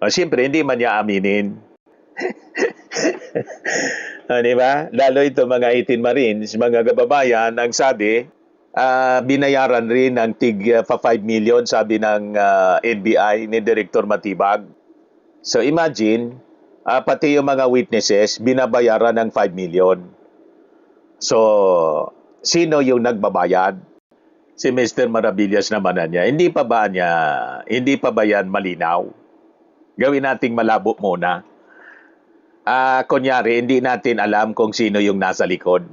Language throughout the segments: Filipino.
Siyempre, hindi man niya aminin. Di ba? Lalo ito mga 18 Marines, mga kababayan, ang sabi, binayaran rin ng tig 5 million, sabi ng NBI ni Director Matibag. So imagine, pati yung mga witnesses, binabayaran ng 5 million. So, sino yung nagbabayad? Si Mr. Maravillas naman niya. Hindi pa ba yan malinaw? Gawin nating malabo muna. Kunyari, hindi natin alam kung sino yung nasa likod.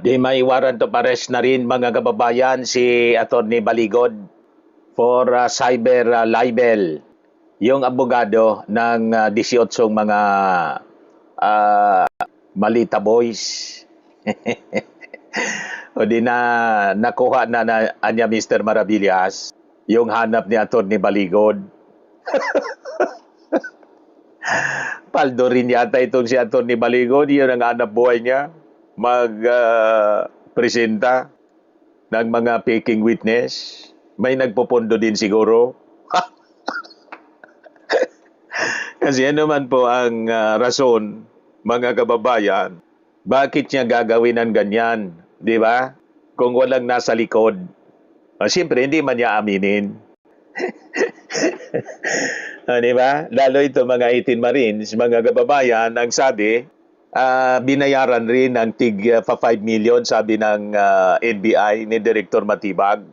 Di may warrant of arrest na rin mga kababayan si Atty. Baligod for cyber libel. Yung abogado ng 18 mga Malita Boys. O di na nakuha na anya Mr. Maravillas yung hanap ni Atty. Baligod. Paldo rin yata itong si Atty. Baligod, yun ang hanap buhay niya. Presenta ng mga faking witness. May nagpupundo din siguro. Kasi ano man po ang rason, mga kababayan, bakit niya gagawin ang ganyan? Di ba? Kung walang nasa likod. Siyempre, hindi man niya aminin. Di ba? Lalo ito mga 18 Marines, mga kababayan, ang sabi, binayaran rin ng tig 5 million, sabi ng NBI ni Director Matibag.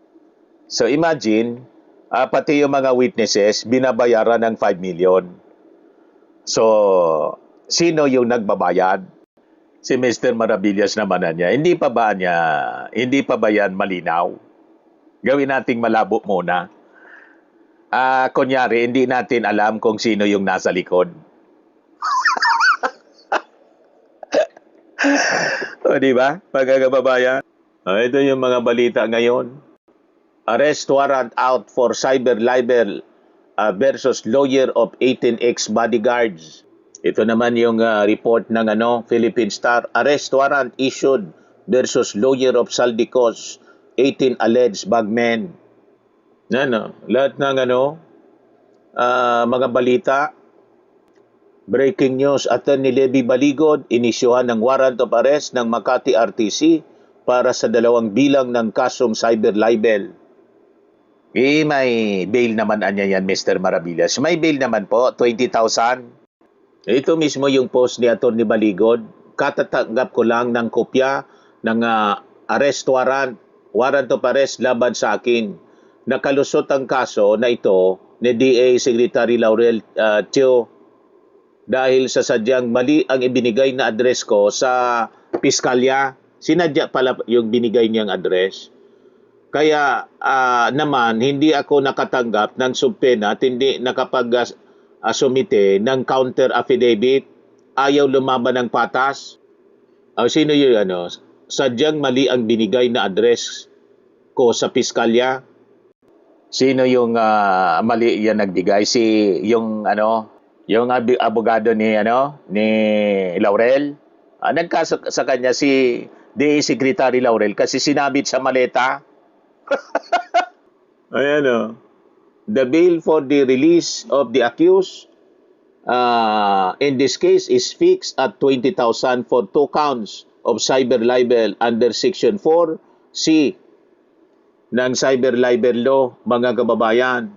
So imagine, pati yung mga witnesses, binabayaran ng 5 million. So, sino yung nagbabayad? Si Mr. Maravillas naman niya. Hindi pa ba yan malinaw? Gawin nating malabo muna. Kunyari, hindi natin alam kung sino yung nasa likod. Di ba? Mga kababayan. Ito yung mga balita ngayon. Arrest warrant out for cyber libel versus lawyer of 18 ex-bodyguards. Ito naman yung report ng Philippine Star. Arrest warrant issued versus lawyer of Saldicos, 18 alleged bagmen. Lahat ng mga balita. Breaking news, Atty. Levy Baligod, inisyuhan ng warrant of arrest ng Makati RTC para sa 2 bilang ng kasong cyber libel. May bail naman anya yan, Mr. Maravillas. May bail naman po, 20,000. Ito mismo yung post ni Atty. Baligod. Katatanggap ko lang ng kopya ng arrest warrant of arrest laban sa akin. Nakalusot ang kaso na ito ni DA Secretary Laurel Tio dahil sa sadyang mali ang ibinigay na address ko sa piskalya. Sinadya pala yung binigay niyang address. Kaya naman, hindi ako nakatanggap ng subpena at hindi nakapag-sumite ng counter affidavit. Ayaw lumaban ng patas. Sino yun? Sadyang mali ang binigay na address ko sa piskalya. Sino yung mali yan nagbigay? Yung abogado ni Laurel. Nagkaso sa kanya si DA Secretary Laurel kasi sinabit sa maleta. Ayan The bail for the release of the accused in this case is fixed at 20,000 for 2 counts of cyber libel under Section 4C ng Cyber Libel Law, mga kababayan.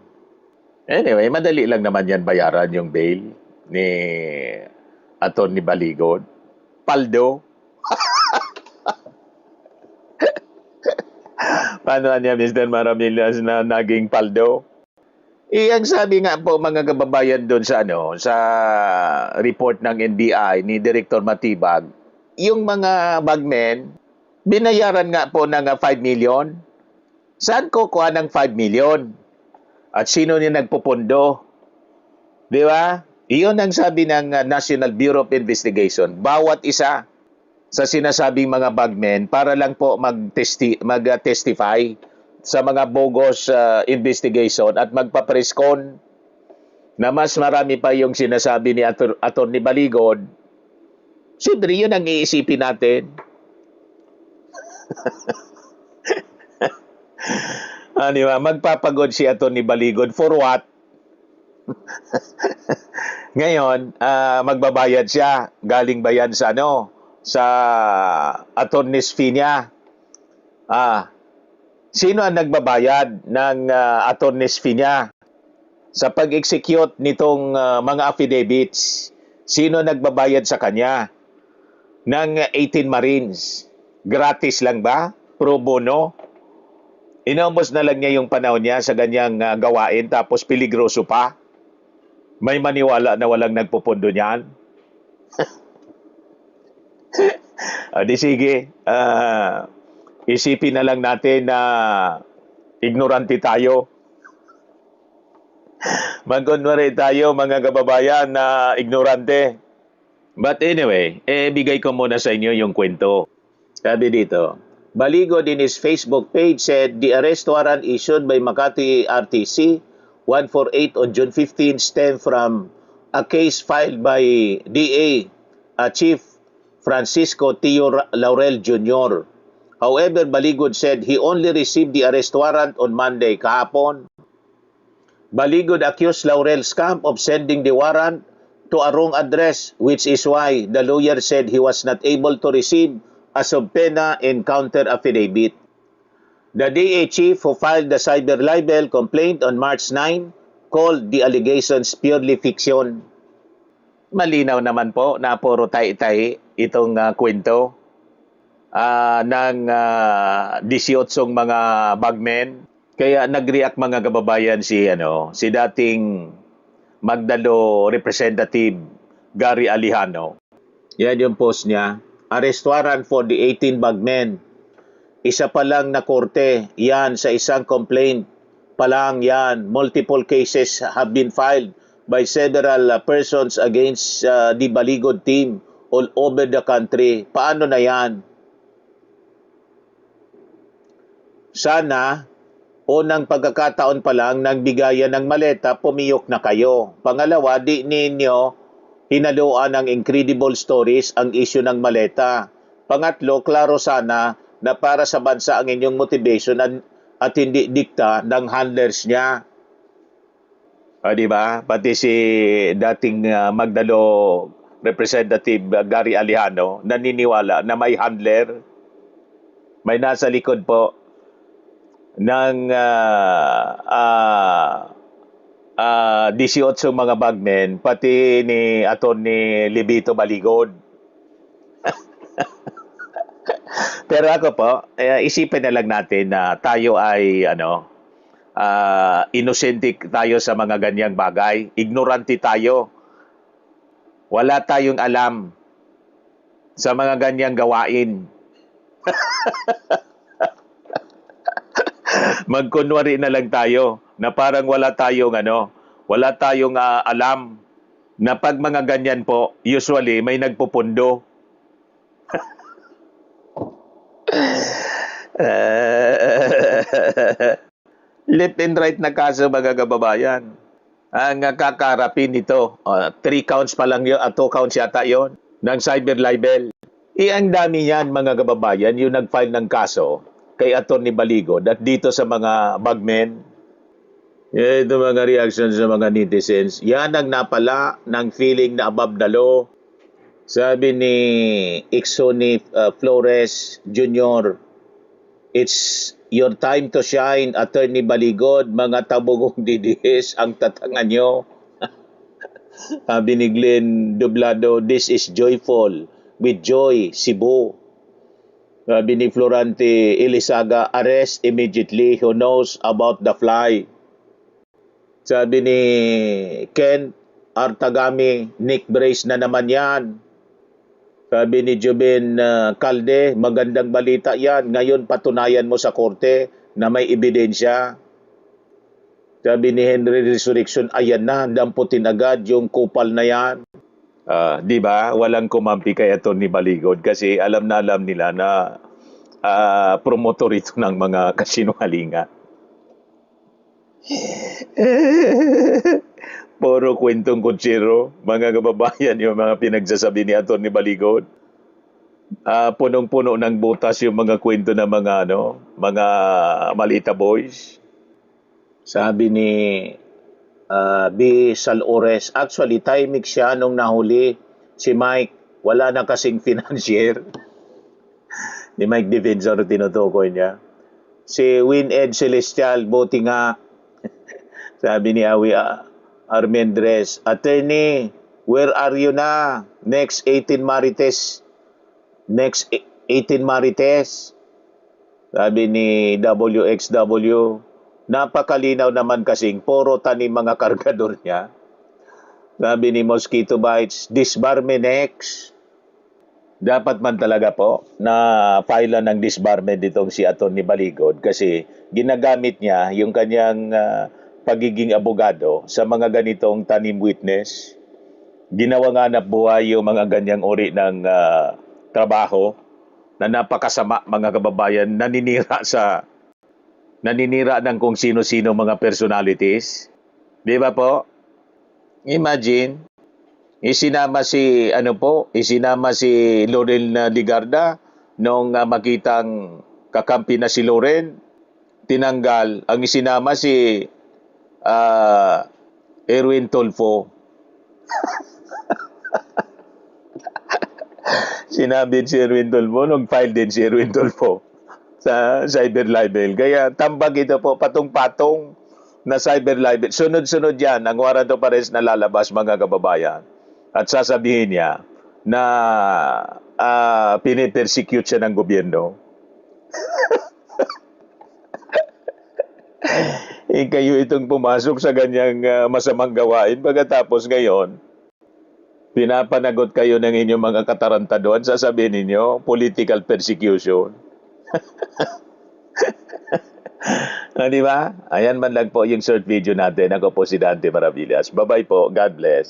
Anyway, madali lang naman yan bayaran yung bail ni Atty. Baligod. Paldo. Paano niya, Mr. Maravillas, na naging paldo? Ang sabi nga po mga kababayan doon sa report ng NBI ni Director Matibag, yung mga bagmen, binayaran nga po ng 5 million. Saan kukuha ng 5 million? At sino niya nagpupundo? Di ba? Iyon ang sabi ng National Bureau of Investigation. Bawat isa sa sinasabing mga bagmen para lang po mag-testify sa mga bogus investigation at magpa-press con. na mas marami pa yung sinasabi ni Attorney Baligod, siyempre yun ang iisipin natin. Di ba? Magpapagod si Attorney Baligod for what? Ngayon, magbabayad siya. Galing ba yan sa sa attorney's fee niya? Sino ang nagbabayad ng attorney's fee niya? Sa pag-execute nitong mga affidavits, sino nagbabayad sa kanya? Ng 18 Marines. Gratis lang ba? Pro bono? Inaubos na lang niya yung panahon niya sa ganyang gawain tapos peligroso pa? May maniwala na walang nagpupundo niyan? Di sige, isipin na lang natin na ignorante tayo. Magkunwari tayo mga kababayan na ignorante. But anyway, bigay ko muna sa inyo yung kwento. Sabi dito, Baligod in his Facebook page said the arrest warrant issued by Makati RTC 148 on June 15 stemmed from a case filed by DA Chief Francisco Tio Laurel Jr. However, Baligod said he only received the arrest warrant on Monday kahapon. Baligod accused Laurel's camp of sending the warrant to a wrong address, which is why the lawyer said he was not able to receive a subpoena and counter affidavit. The DA chief who filed the cyber libel complaint on March 9 called the allegations purely fiction. Malinaw naman po na puro tay-tay itong kwento ng 18 mga bagmen. Kaya nag-react mga kababayan si dating Magdalo Representative Gary Alejano. Yan yung post niya. Arrest warrant for the 18 bagmen. Isa pa lang na korte. Yan sa isang complaint pa lang yan. Multiple cases have been filed by several persons against the Baligod team all over the country. Paano na yan? Sana unang pagkakataon pa lang nang bigayan ng maleta, pumiyok na kayo. Pangalawa, di ninyo hinaluan ng incredible stories ang issue ng maleta. Pangatlo, klaro sana na para sa bansa ang inyong motivation at hindi dikta ng handlers niya. Di ba? Pati si dating Magdalo Representative Gary Alejano naniniwala na may handler, may nasa likod po ng 18 mga bagmen, pati ni Attorney Libito Baligod. Pero ako po, isipin na lang natin na tayo ay innocent tayo sa mga ganyang bagay. Ignorante tayo. Wala tayong alam sa mga ganyang gawain. Magkunwari na lang tayo na parang wala tayong alam na pag mga ganyan po, usually may nagpupundo. Left and right na kaso mga kababayan. Ang kakarapin nito, 3 counts pa lang yun, 2 counts yata yun, ng cyber libel. Ang dami yan mga kababayan, yung nag-file ng kaso kay Attorney Baligod at dito sa mga bagmen. Ito mga reactions sa mga netizens. Yan ang napala ng feeling na above the law. Sabi ni Ixoni Flores Jr., it's your time to shine, Attorney Baligod. Mga tabugong DDS ang tatangan nyo. Sabi ni Glenn Doblado, this is joyful. With joy, Cebu. Sabi ni Florante Elisaga, arrest immediately who knows about the fly. Sabi ni Ken Artagami, Nick Brace na naman yan. Sabi ni Joben Calde, magandang balita yan. Ngayon patunayan mo sa korte na may ebidensya. Sabi ni Henry Resurrection, ayan na, damputin agad yung kupal na yan. Di ba? Walang kumampi kay Attorney Baligod kasi alam nila na promotor ito ng mga kasinungalinga. Puro kwentong kutsiro, mga kababayan, yung mga pinagsasabi ni Atty. Baligod. Punong-puno ng butas yung mga kwento ng mga malita boys. Sabi ni B. Salores, actually, timing siya nung nahuli si Mike. Wala na kasing financier. Ni Mike Defensor tinutukoy niya. Si Win Ed Celestial, buti nga. Sabi ni Awi Armendres, Attorney, where are you na? Next 18 Marites. Next 18 Marites. Sabi ni WXW, napakalinaw naman kasing puro tanim mga kargador niya. Sabi ni Mosquito Bites, disbarment next. Dapat man talaga po na file ng disbarment ditong si Atty. Baligod kasi ginagamit niya yung kanyang pagiging abogado sa mga ganitong tanim witness. Ginawa nga na buhay yung mga ganyang uri ng trabaho na napakasama, mga kababayan, naninira ng kung sino-sino mga personalities. Di ba po? Imagine, isinama si Laurel Ligarda nung makitang kakampi na si Loren, tinanggal. Ang isinama si Erwin Tulfo. Sinabi si Erwin Tulfo, nag-file din si Erwin Tulfo sa cyber libel. Kaya tambag ito po, patong-patong na cyber libel. Sunod-sunod yan, ang warrant of arrest na lalabas, mga kababayan. At sasabihin niya na pinipersecute siya ng gobyerno. Kayo itong pumasok sa ganyang masamang gawain. Pagkatapos ngayon, pinapanagot kayo ng inyong mga katarantaduan, sasabihin ninyo, political persecution. Di ba? Ayan man lang po yung short video natin. Ako po si Dante Maravillas. Bye-bye po. God bless.